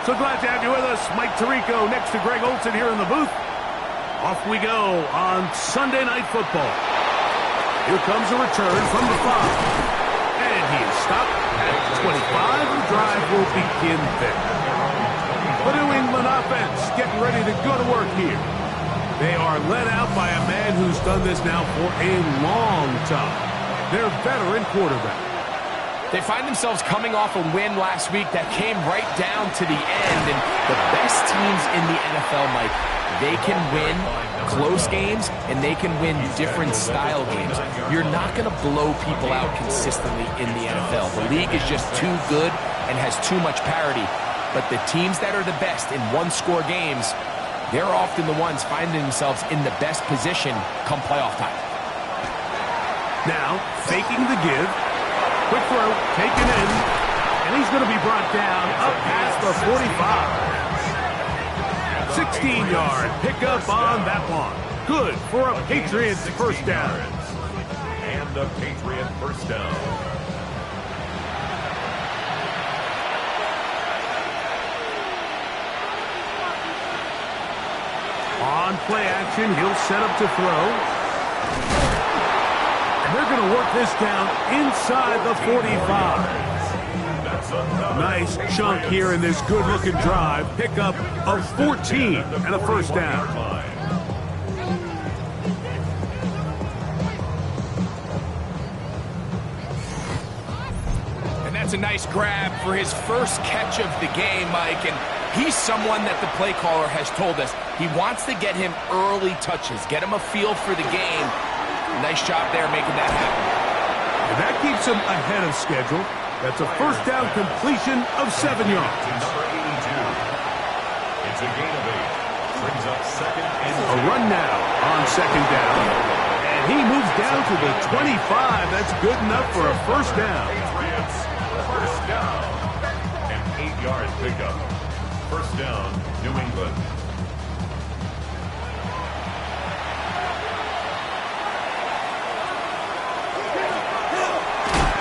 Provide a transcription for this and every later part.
So glad to have you with us. Mike Tirico next to Greg Olsen here in the booth. Off we go on Sunday Night Football. Here comes a return from the 5. And he is stopped at 25. The drive will begin there. The New England offense getting ready to go to work here. They are led out by a man who's done this now for a long time. Their veteran quarterback. They find themselves coming off a win last week that came right down to the end. And the best teams in the NFL, Mike, they can win close games and they can win different style games. You're not going to blow people out consistently in the NFL. The league is just too good and has too much parity. But the teams that are the best in one-score games, they're often the ones finding themselves in the best position come playoff time. Now, faking the give. Quick throw, taken in, and he's going to be brought down up past the 45. 16-yard pickup on that one. Good for a Patriots first down. And a Patriot first down. On play action, he'll set up to throw. They're going to work this down inside the 45. Nice chunk here in this good-looking drive. Pickup of 14 and a first down. And that's a nice grab for his first catch of the game, Mike. And he's someone that the play caller has told us he wants to get him early touches, get him a feel for the game. Nice job there making that happen. And that keeps him ahead of schedule. That's a first down completion of 7 yards. Number 82. It's a gain of 8. Brings up second and A run now on second down. And he moves down to the 25. That's good enough for a first down. Patriots first down. An 8-yard pickup. First down, New England.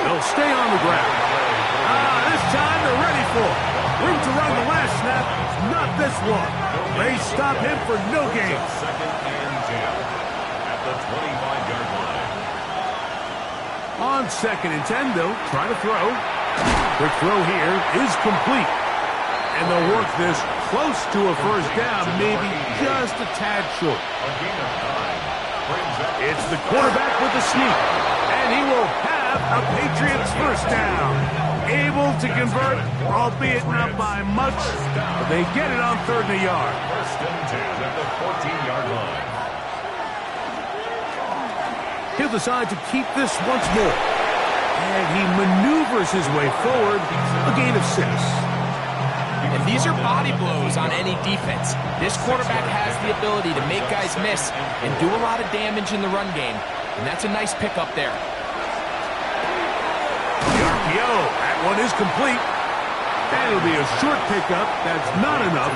They'll stay on the ground. This time they're ready for it. Room to run the last snap. Not this one. They stop him for no gain. Second and 10 at the 25-yard line. On second and 10, they'll try to throw. Quick throw here is complete. And they'll work this close to a first down, maybe just a tad short. A gain of 9 brings up It's the quarterback with the sneak. And he will have a Patriots first down. Able to convert, albeit not by much, but they get it on third and a yard. first and 10 at the 14-yard line. He'll decide to keep this once more. And he maneuvers his way forward, a gain of 6. And these are body blows on any defense. This quarterback has the ability to make guys miss and do a lot of damage in the run game. And that's a nice pickup there. The RPO, that one is complete. And it'll be a short pickup. That's not enough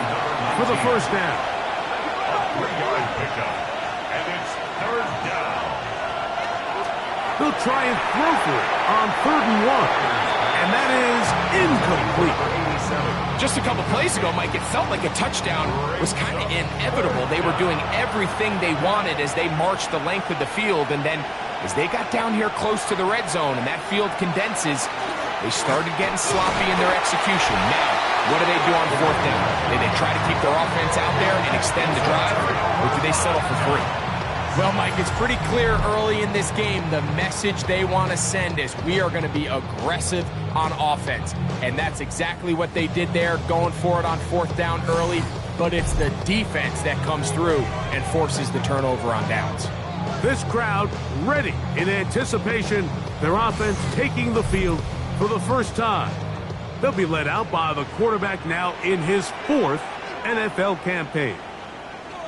for the first down. A 3-yard pickup. And it's third down. They'll try and throw for it on third and 1. And that is incomplete. Just a couple plays ago, Mike, it felt like a touchdown was kind of inevitable. They were doing everything they wanted as they marched the length of the field. And then as they got down here close to the red zone and that field condenses, they started getting sloppy in their execution. Now, what do they do on fourth down? Do they try to keep their offense out there and extend the drive, or do they settle for 3? Well, Mike, it's pretty clear early in this game the message they want to send is we are going to be aggressive on offense. And that's exactly what they did there, going for it on fourth down early. But it's the defense that comes through and forces the turnover on downs. This crowd ready in anticipation, their offense taking the field for the first time. They'll be led out by the quarterback now in his 4th NFL campaign.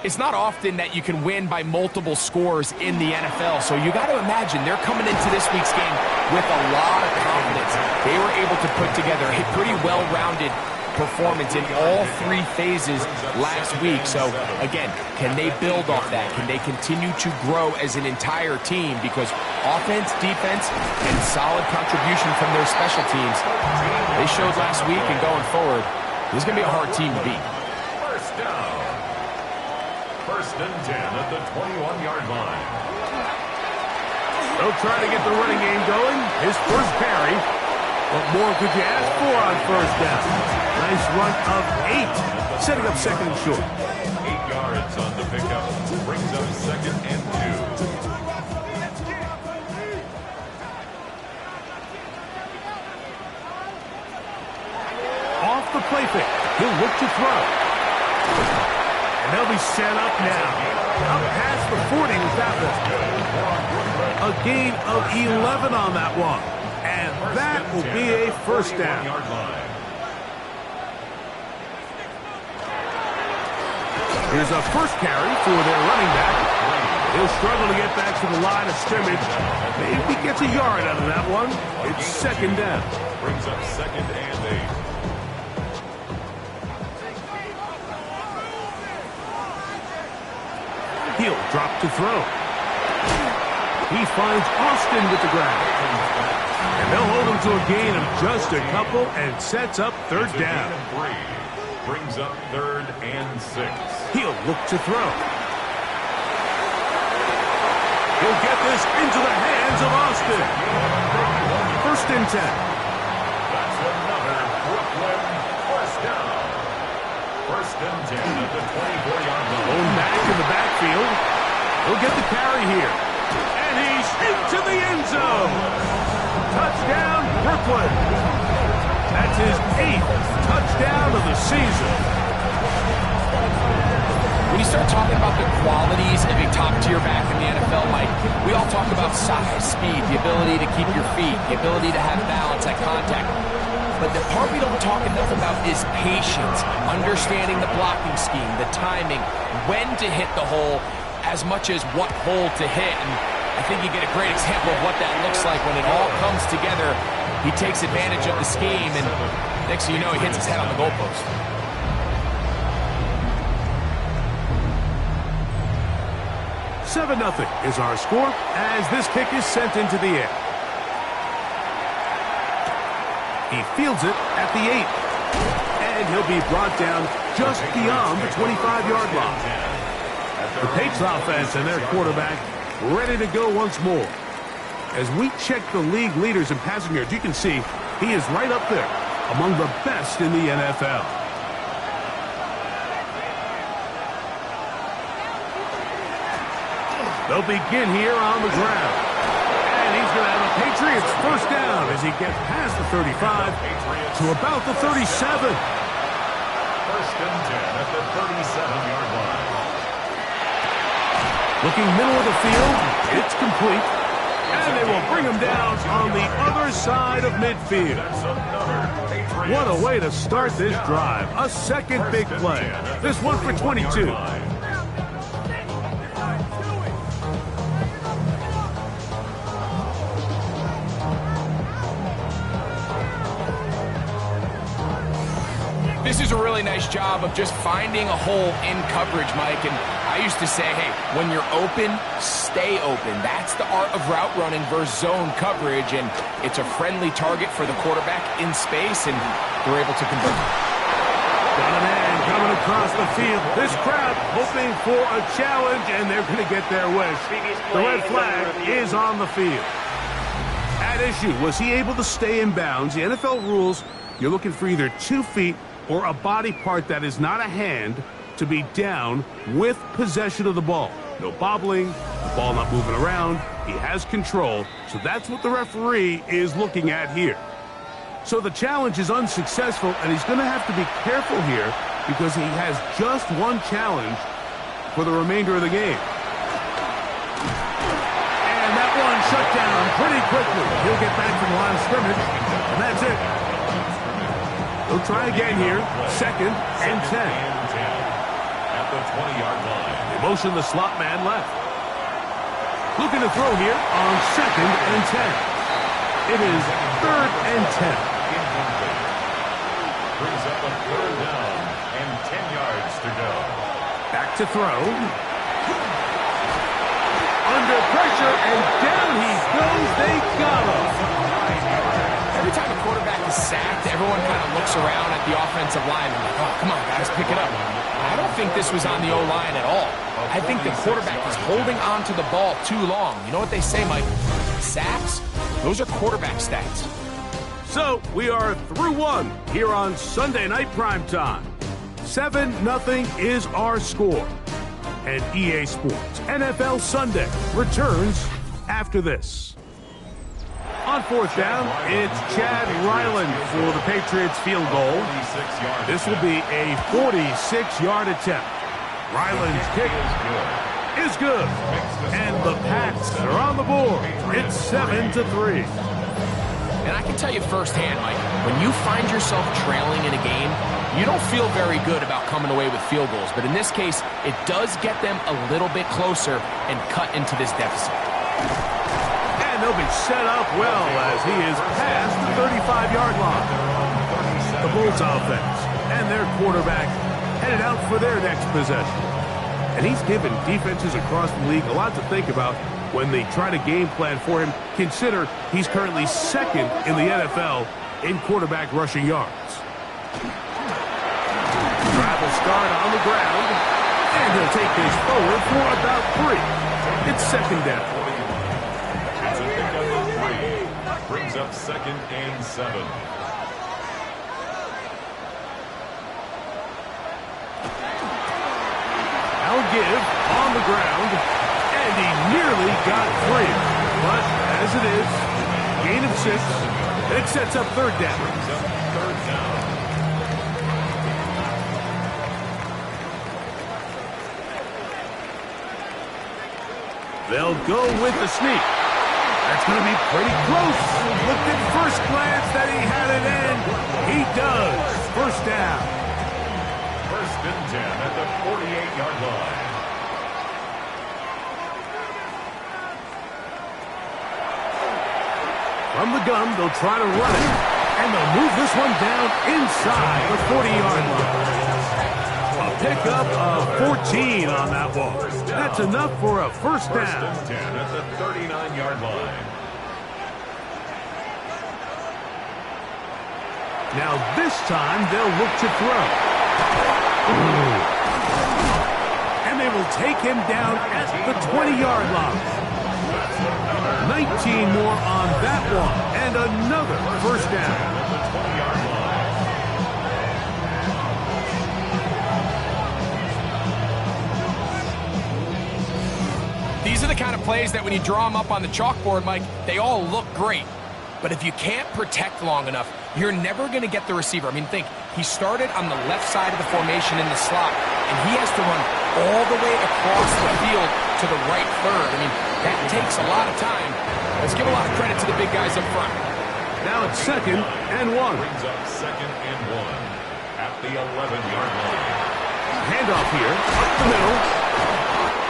It's not often that you can win by multiple scores in the NFL, so you got to imagine they're coming into this week's game with a lot of confidence. They were able to put together a pretty well-rounded performance in all 3 phases last week. So, again, can they build off that? Can they continue to grow as an entire team? Because offense, defense, and solid contribution from their special teams, they showed last week and going forward, This is going to be a hard team to beat. First down. First and 10 at the 21-yard line. They'll try to get the running game going. His first carry. What more could you ask for on first down? Nice run of 8, setting up second and short. 8 yards on the pickup. Brings up second and 2. Off the play fake. He'll look to throw. And they'll be set up now. Up past the 40 with that one. A gain of 11 on that one. And that will be a first down. Here's a first carry for their running back. He'll struggle to get back to the line of scrimmage. Maybe gets a yard out of that one. It's second down. Brings up second and 8. He'll drop to throw. He finds Austin with the grab. And they'll hold him to a gain of just a couple and sets up third down. Brings up third and 6. He'll look to throw. He'll get this into the hands of Austin. First and 10. That's another Brooklyn first down. First and 10 at the 24-yard line. Going back in the backfield. He'll get the carry here. And he's into the end zone. Touchdown, Brooklyn. That's his 8th touchdown of the season. When you start talking about the qualities of a top-tier back in the NFL, Mike, we all talk about size, speed, the ability to keep your feet, the ability to have balance at contact. But the part we don't talk enough about is patience, understanding the blocking scheme, the timing, when to hit the hole, as much as what hole to hit. And I think you get a great example of what that looks like when it all comes together. He takes advantage of the scheme, and next thing you know, he hits his head on the goalpost. 7-0 is our score as this kick is sent into the air. He fields it at the 8. And he'll be brought down just beyond the 25-yard line. The Patriots offense and their quarterback ready to go once more. As we check the league leaders in passing yards, you can see he is right up there among the best in the NFL. They'll begin here on the ground. And he's going to have a Patriots first down as he gets past the 35 to about the 37. First and 10 at the 37-yard line. Looking middle of the field, it's complete. And they will bring him down on the other side of midfield. What a way to start this drive. A second big play. This one for 22. This is a really nice job of just finding a hole in coverage, Mike. And I used to say, hey, when you're open, stay open. That's the art of route running versus zone coverage. And it's a friendly target for the quarterback in space, and they're able to convert. Got a man coming across the field. This crowd hoping for a challenge, and they're going to get their wish. The red flag is on the field. At issue, was he able to stay in bounds? The NFL rules, you're looking for either 2 feet or a body part that is not a hand to be down with possession of the ball. No bobbling, the ball not moving around. He has control, so that's what the referee is looking at here. So the challenge is unsuccessful, and he's going to have to be careful here because he has just one challenge for the remainder of the game. And that one shut down pretty quickly. He'll get back to the line of scrimmage, and that's it. They'll try again here. Second and 10. At the 20-yard line. They motion the slot man left. Looking to throw here on second and 10. It is third and 10. Brings up a third down and 10 yards to go. Back to throw. Under pressure, and down he goes. They got him. Every time a quarterback is sacked, everyone kind of looks around at the offensive line and like, oh, come on, guys, pick it up. I don't think this was on the O-line at all. I think the quarterback is holding on to the ball too long. You know what they say, Mike? Sacks, those are quarterback stats. So we are through one here on Sunday Night Primetime. 7-0 is our score. And EA Sports NFL Sunday returns after this. On fourth down, it's Chad Ryland for the Patriots field goal. This will be a 46-yard attempt. Ryland's kick is good. And the Pats are on the board. It's 7-3. And I can tell you firsthand, Mike, when you find yourself trailing in a game, you don't feel very good about coming away with field goals. But in this case, it does get them a little bit closer and cut into this deficit. And they'll be set up well as he is past the 35-yard line. The Bulls offense and their quarterback headed out for their next possession. And he's given defenses across the league a lot to think about when they try to game plan for him. Consider he's currently second in the NFL in quarterback rushing yards. Travel start on the ground, and he'll take this forward for about 3. It's second down. It's a pickup of 3. Brings up 2nd and 7. Now give on the ground, and he nearly got 3. But as it is, gain of 6, and it sets up third down. Brings up 3rd down. They'll go with the sneak. That's going to be pretty close. Looked at first glance that he had it in. He does. First down. 1st and 10 at the 48-yard line. From the gun, they'll try to run it. And they'll move this one down inside the 40-yard line. A pickup of 14 on that ball. That's enough for a first down. 1st and 10 at the 39-yard line. Now this time they'll look to throw. And they will take him down at the 20-yard line. 19 more on that one. And another first down. At the 20-yard line. These are the kind of plays that when you draw them up on the chalkboard, Mike, they all look great. But if you can't protect long enough, you're never going to get the receiver. I mean, think, he started on the left side of the formation in the slot, and he has to run all the way across the field to the right third. I mean, that takes a lot of time. Let's give a lot of credit to the big guys up front. Now it's 2nd and 1. Brings up 2nd and 1 at the 11-yard line. Handoff here, up the middle.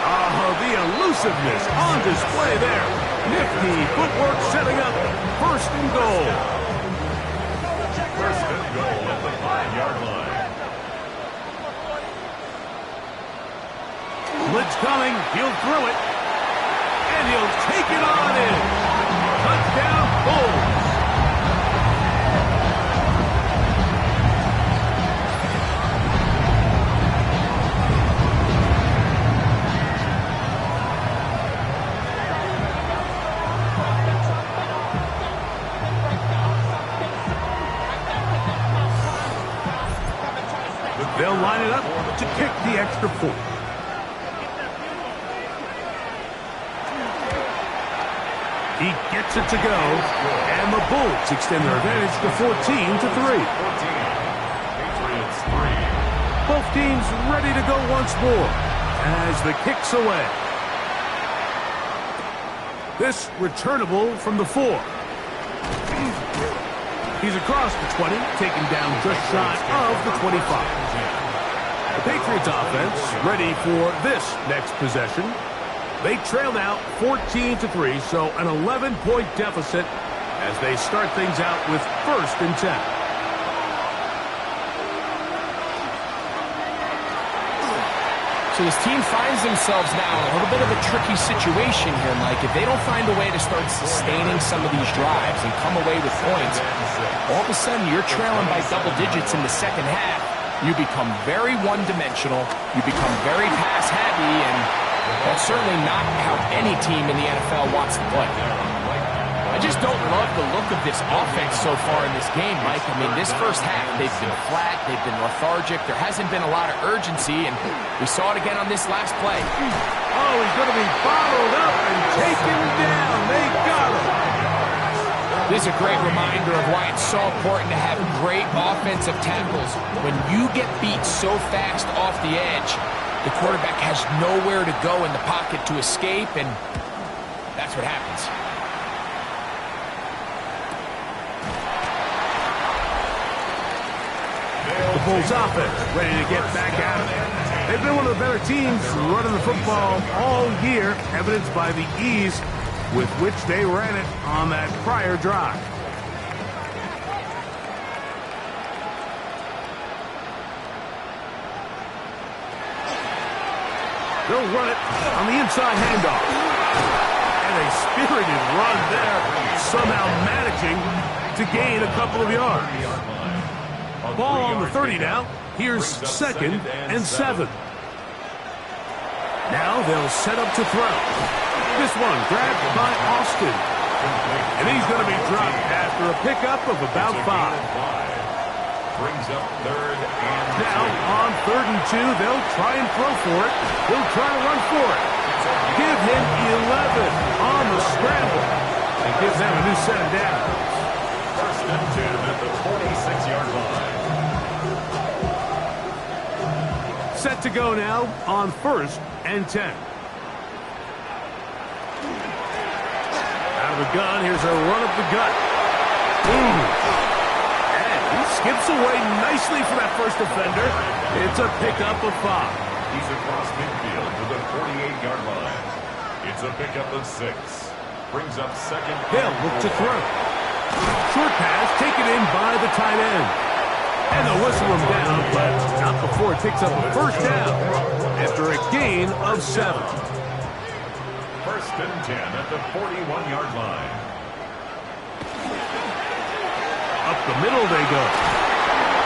Oh, the elusiveness on display there. Nifty footwork setting up 1st and goal. 1st and goal at the 5-yard line. Blitz coming, he'll throw it. And he'll take it on in. Touchdown, Bulls. They'll line it up to kick the extra point. He gets it to go, and the Bulls extend their advantage to 14-3. Patriots 3. Both teams ready to go once more as the kick's away. This returnable from the 4. He's across the 20, taken down just shy of the 25. The Patriots offense ready for this next possession. They trail now 14-3, so an 11-point deficit as they start things out with 1st and 10. So this team finds themselves now in a little bit of a tricky situation here, Mike. If they don't find a way to start sustaining some of these drives and come away with points, all of a sudden you're trailing by double digits in the second half. You become very one-dimensional, you become very pass-heavy, and that's certainly not how any team in the NFL wants to play. I just don't love the look of this offense so far in this game, Mike. I mean, this first half, they've been flat, they've been lethargic, there hasn't been a lot of urgency, and we saw it again on this last play. Oh, he's going to be bottled up and taken down. They got him. This is a great reminder of why it's so important to have great offensive tackles. When you get beat so fast off the edge, the quarterback has nowhere to go in the pocket to escape, and that's what happens. The Bulls offense ready to get back at it. They've been one of the better teams running the football all year, evidenced by the ease with which they ran it on that prior drive. They'll run it on the inside handoff. And a spirited run there, somehow managing to gain a couple of yards. Ball on the 30 now. Here's 2nd and 7. Now they'll set up to throw. This one grabbed by Austin. And he's going to be dropped after a pickup of about 5. Brings up 3rd and Now on 3rd and 2, they'll try and throw for it. He'll try to run for it. Give him 11 on the scramble. And gives them a new set of downs. 1st and 10 at the 46-yard line. Set to go now on 1st and 10. Out of the gun, here's a run up the gut. And he skips away nicely for that first defender. It's a pickup of 5. He's across midfield to the 48-yard line. It's a pickup of 6. Brings up 2nd. They'll look to throw. Short pass taken in by the tight end. And they'll whistle him down, but not before it picks up a first down after a gain of 7. 1st and 10 at the 41-yard line. Up the middle they go.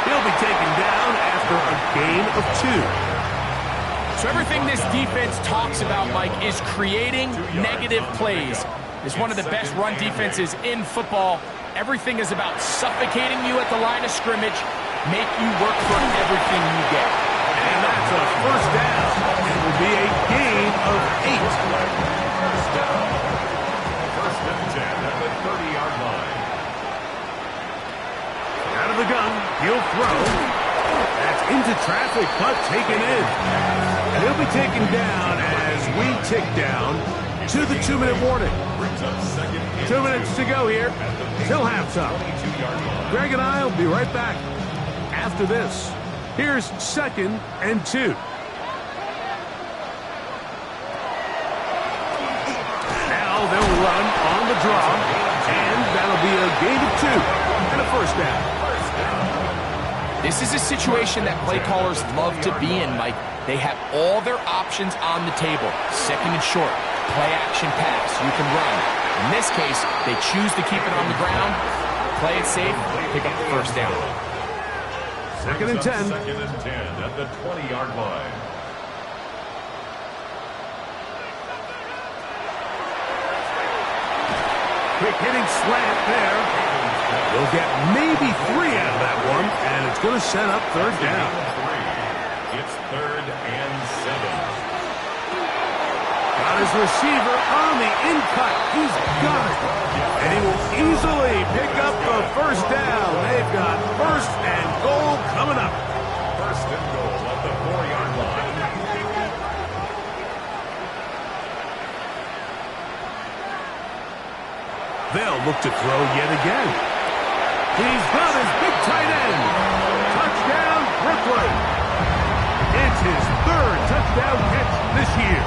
He'll be taken down after a gain of 2. So everything this defense talks about, Mike, is creating negative plays. It's one of the best run defenses in football. Everything is about suffocating you at the line of scrimmage, make you work for everything you get. And that's a first down. It will be a gain of 8. First down. 1st and 10 at the 30-yard line. Out of the gun, he'll throw. That's into traffic, but taken in. And he'll be taken down as we tick down to the 2-minute warning. Brings up 2nd and 2 minutes to go here till halftime. 22-yard line. Greg and I will be right back after this. Here's 2nd and 2. Now they'll run on the draw, and that'll be a gain of 2 and a first down. This is a situation that play callers love to be in, Mike. They have all their options on the table. 2nd and short, play action pass, you can run. In this case, they choose to keep it on the ground, play it safe, pick up the first down. 2nd and 10. 2nd and 10 at the 20-yard line. Quick hitting slant there. We'll get maybe 3 out of that one, and it's going to set up 3rd down. It's 3rd and 7. Got his receiver on the in-cut. He's got it. And he will easily pick up the first down. They've got 1st and goal coming up. 1st and goal at the 4-yard line. They'll look to throw yet again. He's got his big tight end. Touchdown, Brooklyn. It's his 3rd touchdown catch this year.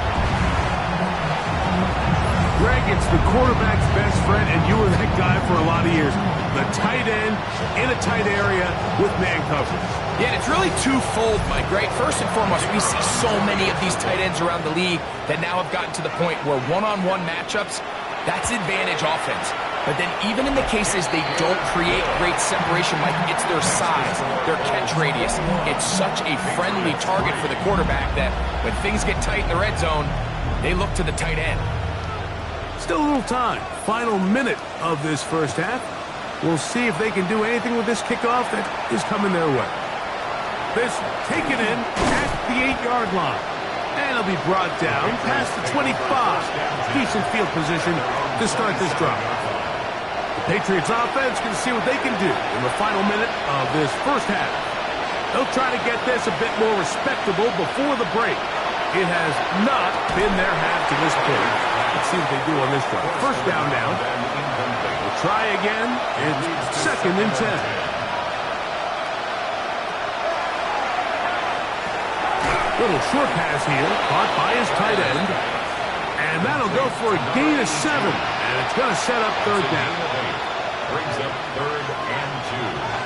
Greg, it's the quarterback's best friend, and you were that guy for a lot of years. The tight end in a tight area with man coverage. Yeah, and it's really twofold, Mike, right? First and foremost, we see so many of these tight ends around the league that now have gotten to the point where one-on-one matchups, that's advantage offense. But then even in the cases they don't create great separation, Mike, it's their size, their catch radius. It's such a friendly target for the quarterback that when things get tight in the red zone, they look to the tight end. Still a little time. Final minute of this first half. We'll see if they can do anything with this kickoff that is coming their way. This taken in at the 8-yard line. And it'll be brought down past the 25. Decent field position to start this drive. The Patriots offense can see what they can do in the final minute of this first half. They'll try to get this a bit more respectable before the break. It has not been their half to this point. Let's see what they do on this drive. First down now. We'll try again. It's 2nd and 10. Little short pass here, caught by his tight end. And that'll go for a gain of 7. And it's going to set up 3rd down. Brings up 3rd and 2.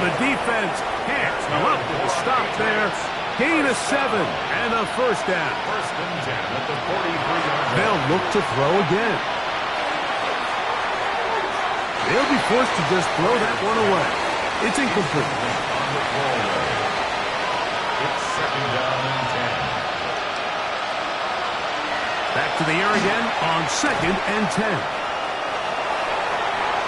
The defense can't come up with a stop there. Gain of 7 and a first down. 1st and 10 at the 43-yard line. They'll look to throw again. They'll be forced to just throw that one away. It's incomplete. On the forward. It's 2nd down and 10. Back to the air again on 2nd and 10.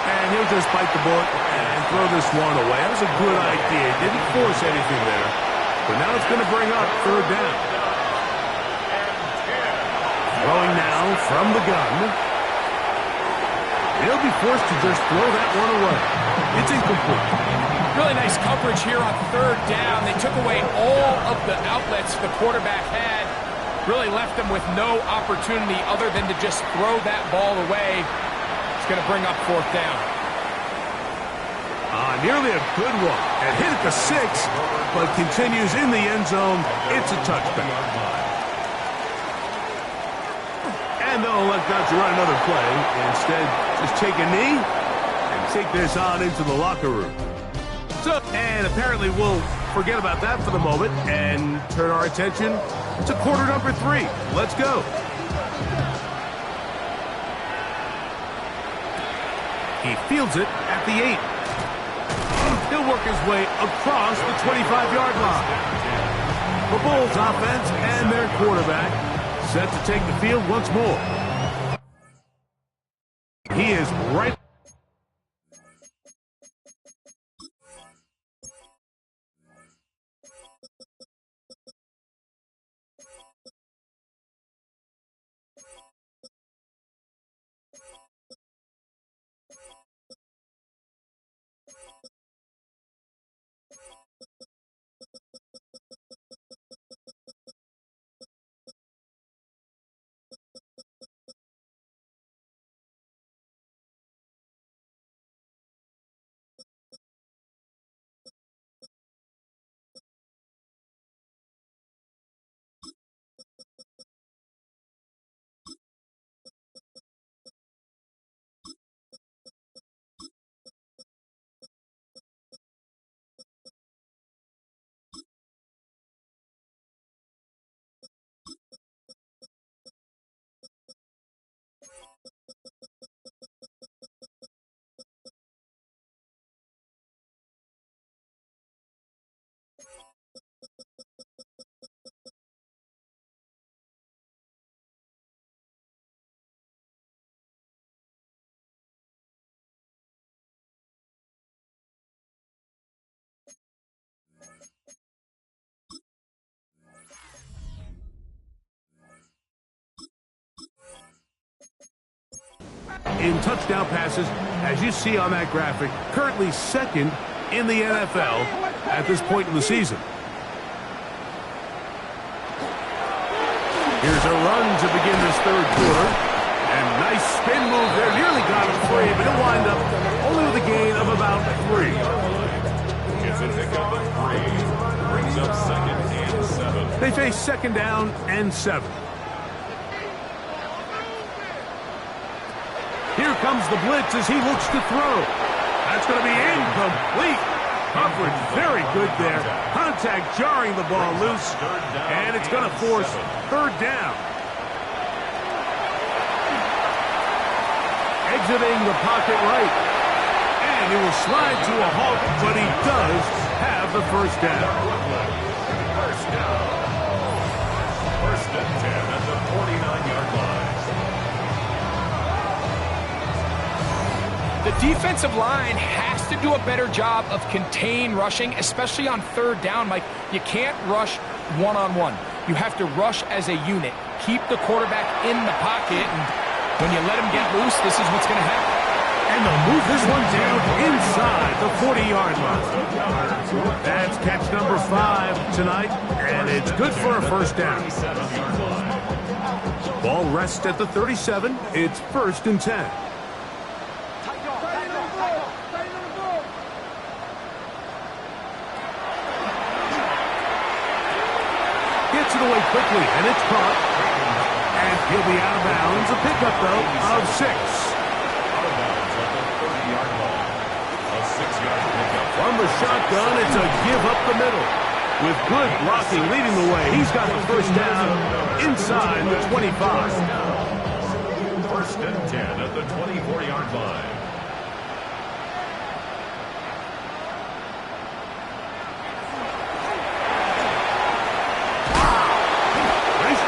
And he'll just bite the bullet and throw this one away. That was a good idea. Didn't force anything there. But now it's going to bring up 3rd down. Throwing now from the gun. He'll be forced to just throw that one away. It's incomplete. Really nice coverage here on 3rd down. They took away all of the outlets the quarterback had. Really left them with no opportunity other than to just throw that ball away. It's going to bring up 4th down. Nearly a good one. And hit at the 6, but continues in the end zone. It's a touchback. And they'll let Dutcher run another play. Instead, just take a knee and take this on into the locker room. So, and apparently we'll forget about that for the moment and turn our attention to quarter number 3. Let's go. He fields it at the 8. He'll work his way across the 25-yard line. The Bulls offense and their quarterback set to take the field once more. He is right. In touchdown passes, as you see on that graphic, currently 2nd in the NFL at this point in the season. Here's a run to begin this 3rd quarter. And nice spin move there. Nearly got him free, but he'll wind up only with a gain of about 3. It's a pickup of 3. Brings up 2nd and 7. They face 2nd down and 7. comes the blitz as he looks to throw. That's going to be incomplete. Coverage very good there. Contact jarring the ball loose, and it's going to force third down. Exiting the pocket right. And he will slide to a halt, but he does have the first down. First down. First and 10 at the 49-yard line. The defensive line has to do a better job of contain rushing, especially on third down, Mike. You can't rush one-on-one. You have to rush as a unit. Keep the quarterback in the pocket, and when you let him get loose, this is what's going to happen. And they'll move this one down inside the 40-yard line. That's catch number 5 tonight, and it's good for a first down. Ball rests at the 37. It's 1st and 10. Gets it away quickly, and it's caught. And he'll be out of bounds. A pickup, though, of 6. Out of bounds at the 30-yard line. A 6-yard pickup. From the shotgun, it's a give up the middle. With good blocking leading the way, he's got the first down inside the 25. First and 10 at the 24-yard line.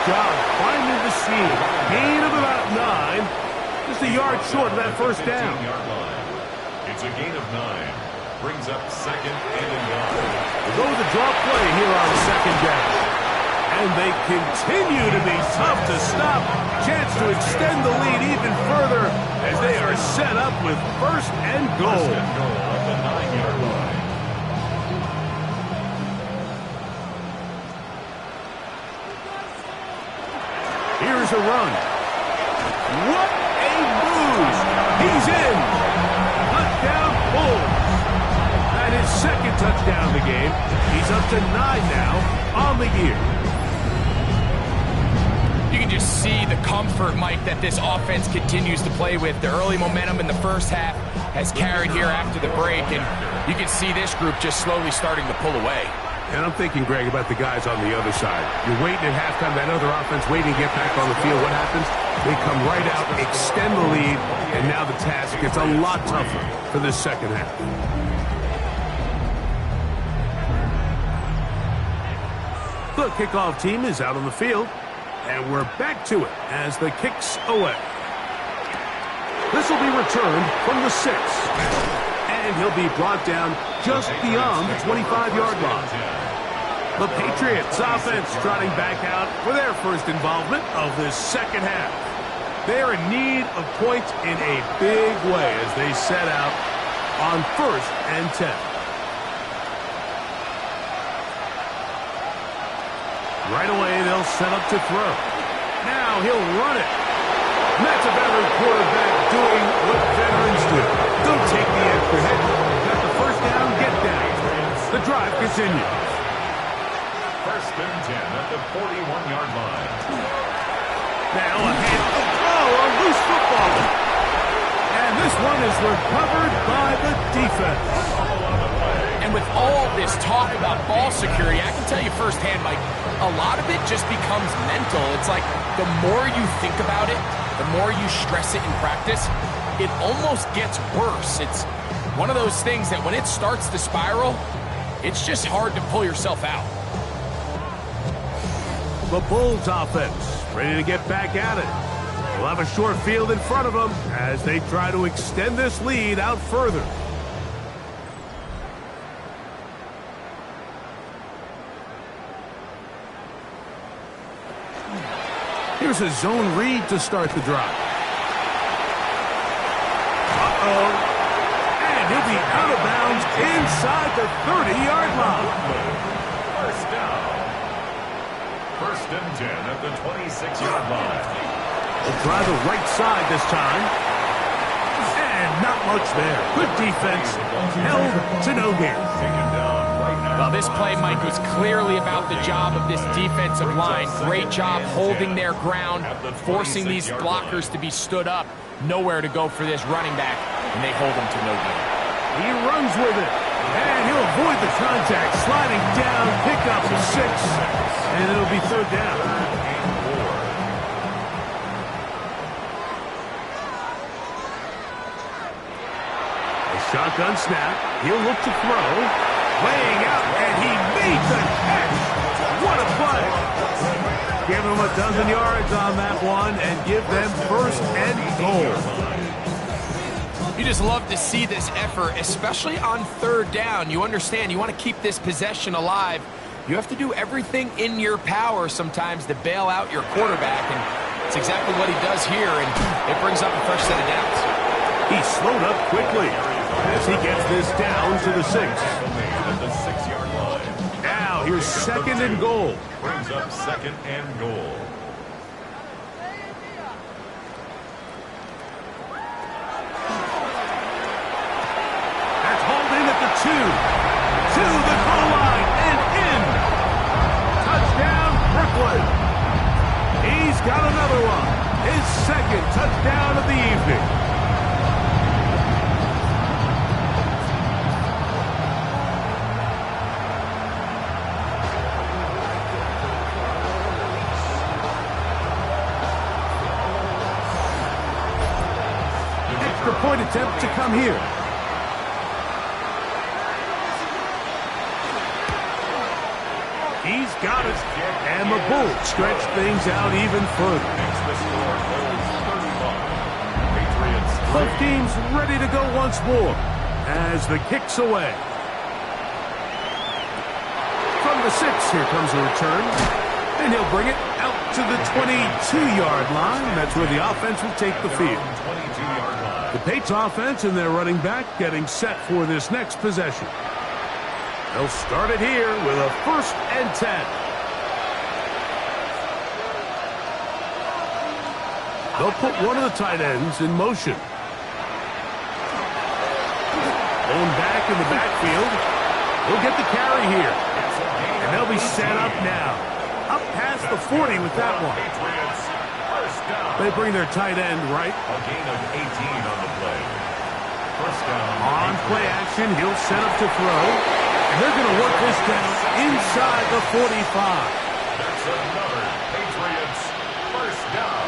Job finding the seam. Gain of about 9. Just a yard short of that first down. It's a gain of 9. Brings up 2nd and ingoing. We'll go with the draw play here on 2nd down. And they continue to be tough to stop. Chance to extend the lead even further as they are set up with 1st and goal. First and goal at the 9-yard line. Here's a run. What a move! He's in. Touchdown Bulls. That is 2nd touchdown of the game. He's up to 9 now on the year. You can just see the comfort, Mike, that this offense continues to play with. The early momentum in the first half has carried here after the break, and you can see this group just slowly starting to pull away. And I'm thinking, Greg, about the guys on the other side. You're waiting at halftime, that other offense waiting to get back on the field. What happens? They come right out, extend the lead, and now the task gets a lot tougher for this second half. The kickoff team is out on the field, and we're back to it as the kick's away. This will be returned from the 6. And he'll be brought down just beyond the 25-yard line. The Patriots offense trotting back out for their first involvement of this second half. They're in need of points in a big way as they set out on 1st and 10. Right away, they'll set up to throw. Now he'll run it. And that's a veteran quarterback doing what veterans do. Don't take the extra hit. Got the first down, get down. The drive continues. First and 10 at the 41-yard line. Now a hand. Oh, a loose football. And this one is recovered by the defense. And with all this talk about ball security, I can tell you firsthand, Mike, a lot of it just becomes mental. It's like the more you think about it, the more you stress it in practice, it almost gets worse. It's one of those things that when it starts to spiral, it's just hard to pull yourself out. The Bulls offense ready to get back at it. They'll have a short field in front of them as they try to extend this lead out further. Here's a zone read to start the drive. Uh-oh. And he'll be out of bounds inside the 30-yard line. First down. First and 10 at the 26-yard line. They'll try the right side this time. And not much there. Good defense. Held to no gain. Taken down right now. Well, this play, Mike, was clearly about the job of this defensive line. Great job holding their ground, forcing these blockers to be stood up. nowhere to go for this running back, and they hold him to no gain. He runs with it, and he'll avoid the contact, sliding down, pick up the 6, and it'll be third down. A shotgun snap. He'll look to throw. Laying out, and he made the catch. What a play. Give him a dozen yards on that one and give them first and goal. You just love to see this effort, especially on third down. You understand, you want to keep this possession alive. You have to do everything in your power sometimes to bail out your quarterback, and it's exactly what he does here, and it brings up a fresh set of downs. He slowed up quickly as he gets this down to the 6. At the 6-yard line. Now here's second and goal. Brings up second and goal. That's hauled in at the 2. To the goal line and in. Touchdown, Brooklyn. He's got another one. His second touchdown of the evening. Point attempt to come here. He's got it, and the Bulls stretch things out even further. Both teams ready to go once more as the kick's away. From the 6, here comes a return, and he'll bring it out to the 22-yard line. That's where the offense will take the field. The Patriots offense and their running back getting set for this next possession. They'll start it here with a 1st and 10. They'll put one of the tight ends in motion. Going back in the backfield. He'll get the carry here. And they'll be set up now. Up past the 40 with that one. They bring their tight end right. A gain of 18 on the play. First down. On play action, he'll set up to throw. And they're going to work this down inside the 45. That's another Patriots first down.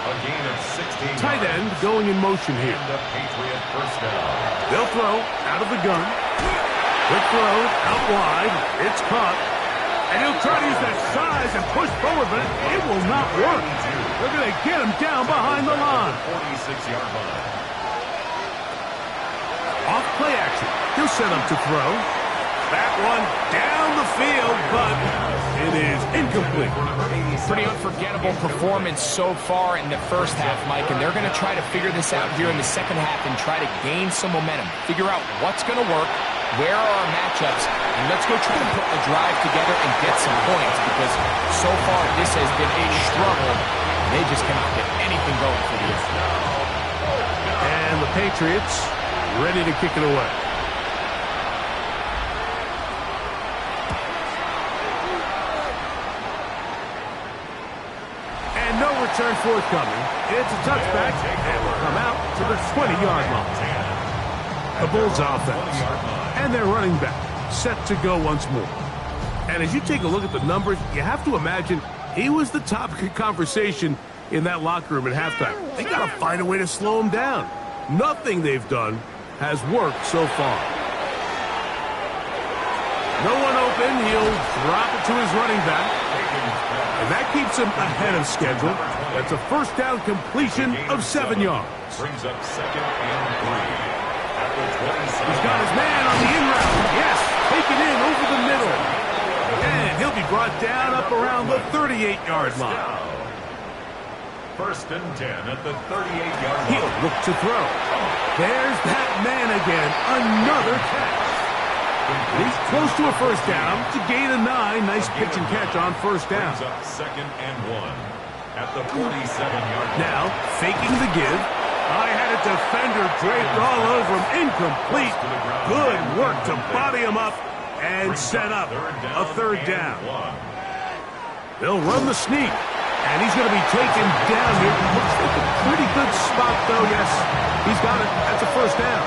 A gain of 16. Tight end going in motion here. And a Patriot first down. They'll throw out of the gun. Quick throw out wide. It's caught. And he'll try to use that size and push forward, but it will not work. They're going to get him down behind the line. 46-yard line. Off play action. He'll set up to throw. That one down the field, but it is incomplete. Pretty unforgettable performance so far in the first half, Mike, and they're going to try to figure this out here in the second half and try to gain some momentum. Figure out what's going to work, where are our matchups, and let's go try to put a drive together and get some points, because so far this has been a struggle. They just cannot get anything going for this. And the Patriots ready to kick it away. And no return forthcoming. It's a touchback, and will come out to the 20-yard line. The Bulls offense and their running back set to go once more. And as you take a look at the numbers, you have to imagine he was the topic of conversation in that locker room at halftime. They got to find a way to slow him down. Nothing they've done has worked so far. No one open. He'll drop it to his running back. And that keeps him ahead of schedule. That's a first down completion of 7 yards. Brings up second and 3. At the 27. He's got his man on the in route. Yes, take it in over the middle. And he'll be brought down up around the 38-yard line. First and 10 at the 38-yard line. He'll look to throw. There's that man again. Another catch. He's close to a first down to gain a 9. Nice pitch and catch on first down. Brings up second and 1 at the 47-yard line. Now, faking the give. I had a defender draped all over him. Incomplete. Good work to body him up and set up a third down. They'll run the sneak. And he's going to be taken down here. Looks like a pretty good spot, though. Yes, he's got it. That's a first down.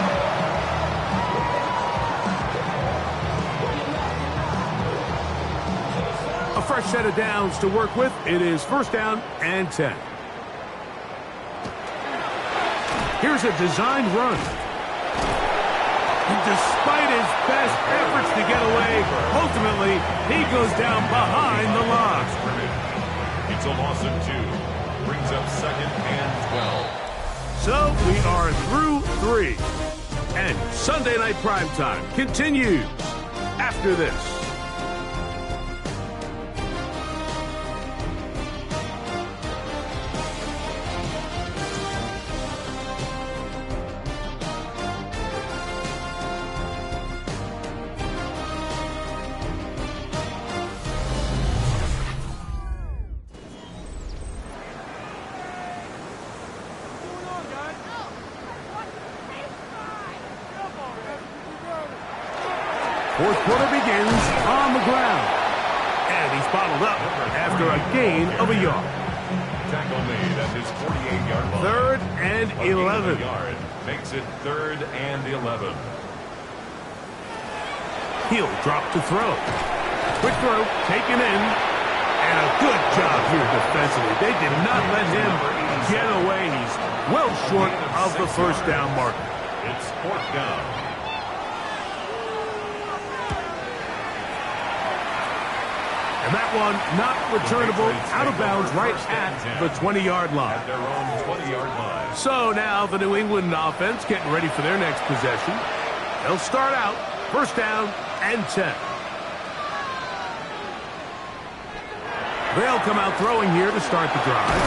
A fresh set of downs to work with. It is first down and 10. Here's a designed run. And despite his best efforts to get away, ultimately, he goes down behind the line. It's a loss of 2. Brings up second and 12. So we are through 3. And Sunday Night Primetime continues after this. Fourth quarter begins on the ground. And he's bottled up after a gain of a yard. Tackle made at his 48-yard line. Third and 11. Yard makes it 3rd and 11. He'll drop to throw. Quick throw, taken in. And a good job here defensively. They did not let him get away. He's well short of the first down marker. It's 4th down. And that one not returnable, out of bounds right at the 20-yard line. At their own 20-yard line. So now the New England offense getting ready for their next possession. They'll start out first down and 10. They'll come out throwing here to start the drive.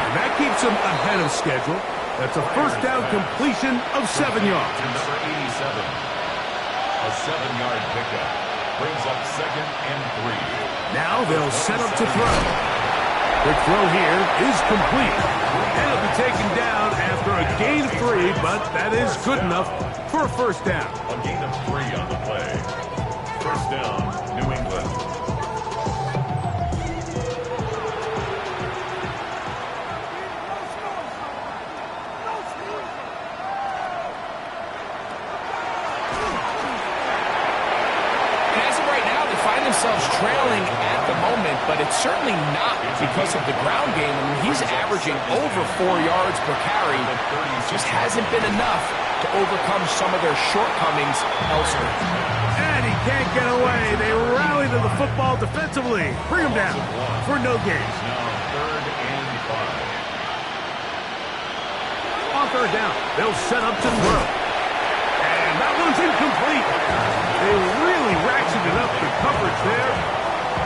And that keeps them ahead of schedule. That's a first down completion of 7 yards. Number 87. A 7-yard pickup. Brings up second and 3. Now they'll set up to throw. Quick throw here is complete. And it'll be taken down after a gain of 3, but that is good enough for a first down. A gain of 3 on the play. First down, New England. Themselves trailing at the moment, but it's certainly not because of the ground game. I mean, he's averaging over 4 yards per carry. Just hasn't been enough to overcome some of their shortcomings elsewhere. And he can't get away. They rally to the football defensively. Bring him down for no gain. Now 3rd and 5. On third down, they'll set up to throw. And that one's incomplete. They really ratcheted up the coverage there,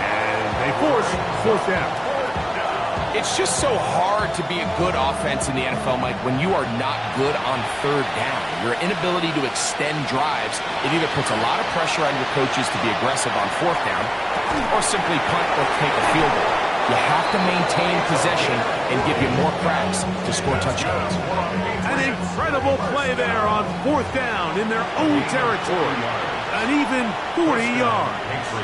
and they force fourth down. It's just so hard to be a good offense in the NFL, Mike, when you are not good on third down. Your inability to extend drives, it either puts a lot of pressure on your coaches to be aggressive on fourth down or simply punt or take a field goal. You have to maintain possession and give you more cracks to score touchdowns. An incredible play there on fourth down in their own territory. An even 40 yards.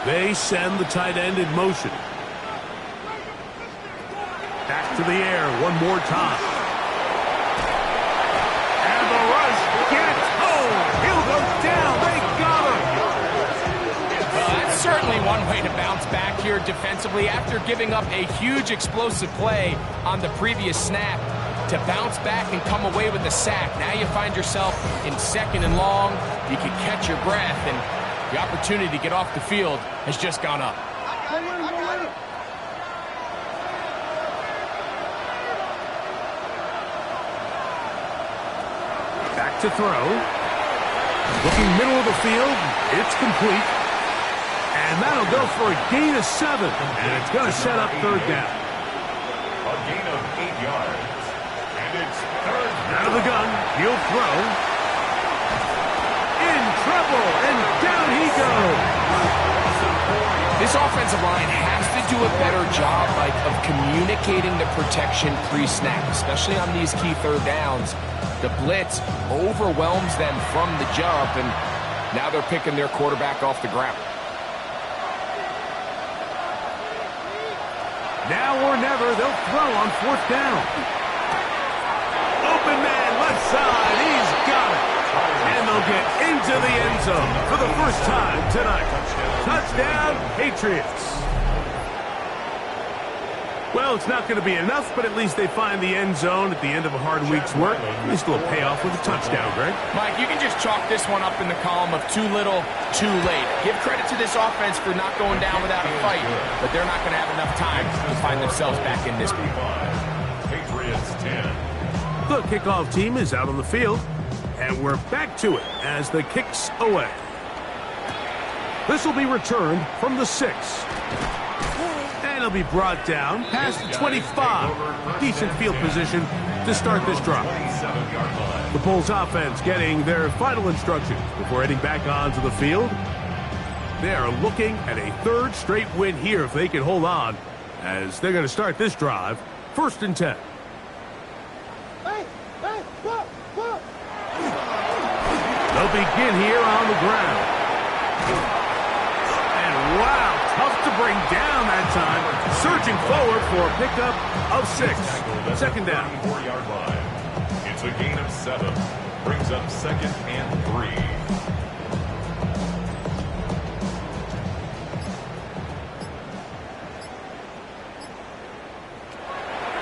They send the tight end in motion. Back to the air one more time. And the rush gets home. He'll go down. They got him. Well, that's certainly one way to bounce back here defensively after giving up a huge explosive play on the previous snap. To bounce back and come away with a sack. Now you find yourself in second and long. You can catch your breath, and the opportunity to get off the field has just gone up. Back to throw. Looking middle of the field. It's complete. And that'll go for a gain of 7. And it's going to set up third down. A gain of 8 yards. It's third. Out of the gun, he'll throw. In trouble, and down he goes. This offensive line has to do a better job, Mike, of communicating the protection pre-snap, especially on these key third downs. The blitz overwhelms them from the jump, and now they're picking their quarterback off the ground. Now or never, they'll throw on 4th down. Open man, left side, he's got it. And they'll get into the end zone for the first time tonight. Touchdown, Patriots. Well, it's not going to be enough, but at least they find the end zone at the end of a hard week's work. At least a little payoff with a touchdown, Greg. Mike, you can just chalk this one up in the column of too little, too late. Give credit to this offense for not going down without a fight, but they're not going to have enough time to find themselves back in this game. Patriots 10. The kickoff team is out on the field, and we're back to it as the kick's away. This will be returned from the 6. And it'll be brought down past the 25. Decent field position to start this drive. The Bulls offense getting their final instructions before heading back onto the field. They are looking at a 3rd straight win here if they can hold on, as they're going to start this drive 1st and 10. They'll begin here on the ground. And wow, tough to bring down that time. Surging forward for a pickup of 6. 2nd down. 4-yard line. It's a gain of 7. Brings up 2nd and 3.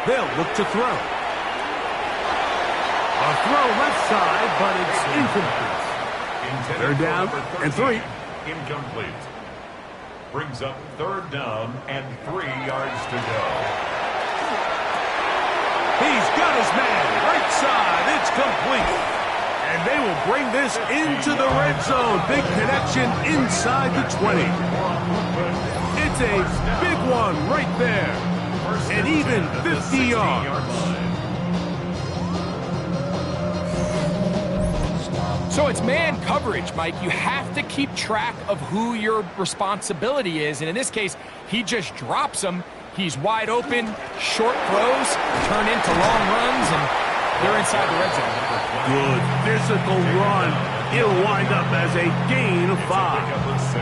They'll look to throw. A throw left side, but it's incomplete. They're down and 3. Incomplete. Brings up 3rd down and 3 yards to go. He's got his man. Right side. It's complete. And they will bring this into the red zone. Big connection inside the 20. It's a big one right there. And even 50 yards. So it's man coverage, Mike. You have to keep track of who your responsibility is. And in this case, he just drops him. He's wide open, short throws, turn into long runs, and they're inside the red zone. Good physical run. It'll wind up as a gain of 5. Pickup of 6.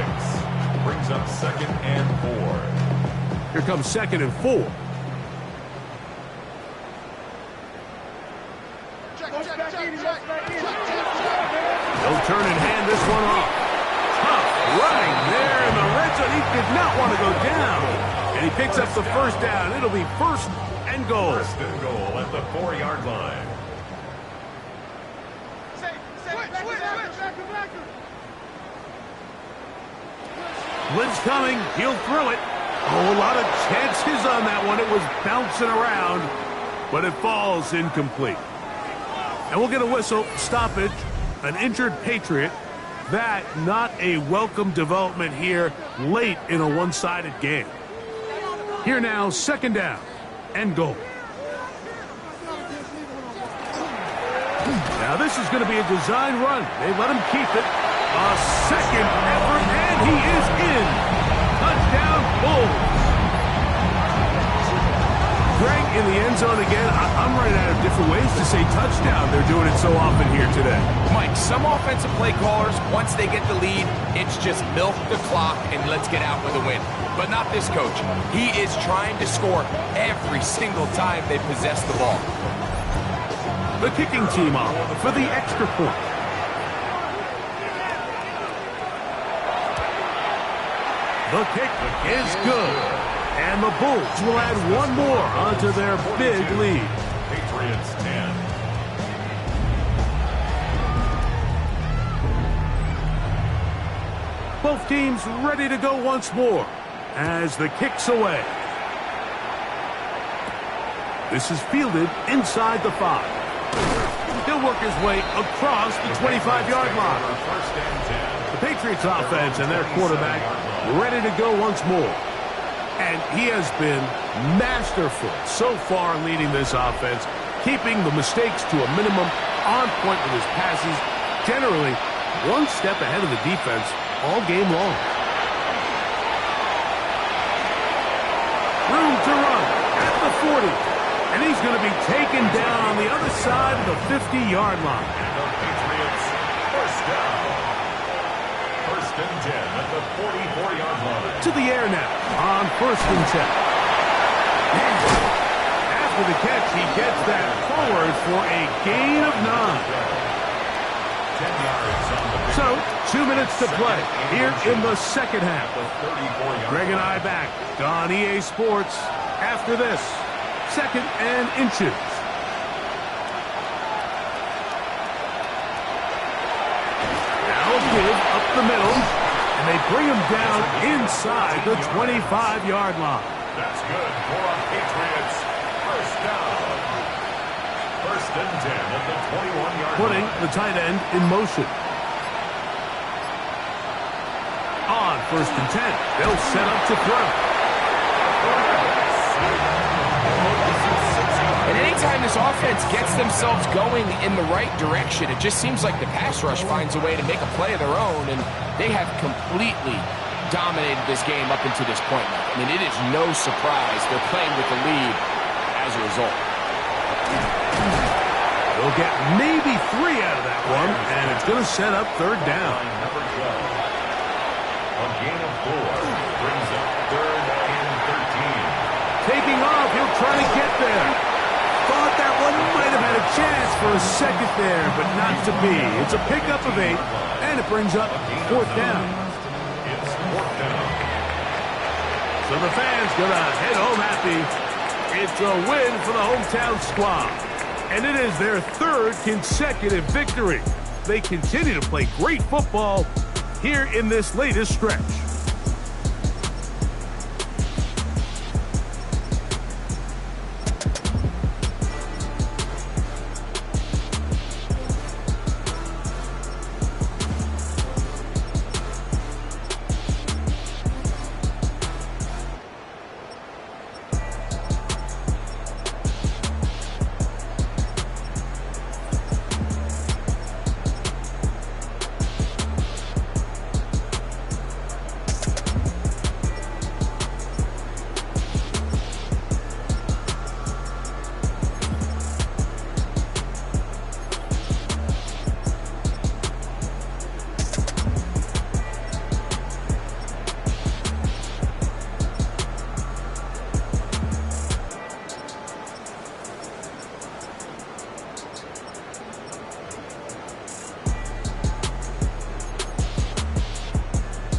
Brings up 2nd and 4. Here comes 2nd and 4. They'll turn and hand this one off. Tough running there in the red zone. He did not want to go down. And he picks up the 1st down. It'll be 1st and goal. 1st and goal at the 4-yard line. Blitz coming. He'll throw it. Oh, a lot of chances on that one. It was bouncing around, but it falls incomplete. And we'll get a whistle. Stoppage. An injured Patriot. That not a welcome development here late in a one-sided game. Here now, 2nd down and goal. Now this is going to be a design run. They let him keep it. A 2nd effort, and he is in. Touchdown, Bulls. Greg, in the end zone again, I'm running out of different ways to say touchdown. They're doing it so often here today. Mike, some offensive play callers, once they get the lead, it's just milk the clock and let's get out with a win. But not this coach. He is trying to score every single time they possess the ball. The kicking team off for the extra point. The kick is good. And the Bulls will add one more onto their big lead. Patriots 10. Both teams ready to go once more as the kick's away. This is fielded inside the 5. He'll work his way across the 25-yard line. The Patriots offense and their quarterback ready to go once more. And he has been masterful so far leading this offense, keeping the mistakes to a minimum, on point with his passes, generally one step ahead of the defense all game long. Room to run at the 40. And he's going to be taken down on the other side of the 50-yard line. And the Patriots, 1st down. 1st and 10 at the 44-yard line. To the air now on 1st and 10. after the catch, he gets that forward for a gain of 9. 10 yards on the So, 2 minutes to play here in the second half. 34-yard. Greg and I back on EA Sports after this. 2nd and inches. Now a give up the middle, and they bring him down inside the 25-yard line. That's good for our Patriots. First down. First and 10 at the 21-yard Putting line. the tight end in motion. On 1st and 10, they'll set up to throw. And anytime this offense gets themselves going in the right direction, it just seems like the pass rush finds a way to make a play of their own, and they have completely dominated this game up until this point. I mean, it is no surprise they're playing with the lead as a result. They'll get maybe 3 out of that one, and it's going to set up 3rd down. Number 12. A gain of 4 brings up 3rd and 13. Taking off, he'll try to get there. Thought that one might have had a chance for a second there, but not to be. It's a pickup of 8, and it brings up 4th down. It's 4th down. So the fans gonna head home happy. It's a win for the hometown squad. And it is their 3rd consecutive victory. They continue to play great football here in this latest stretch.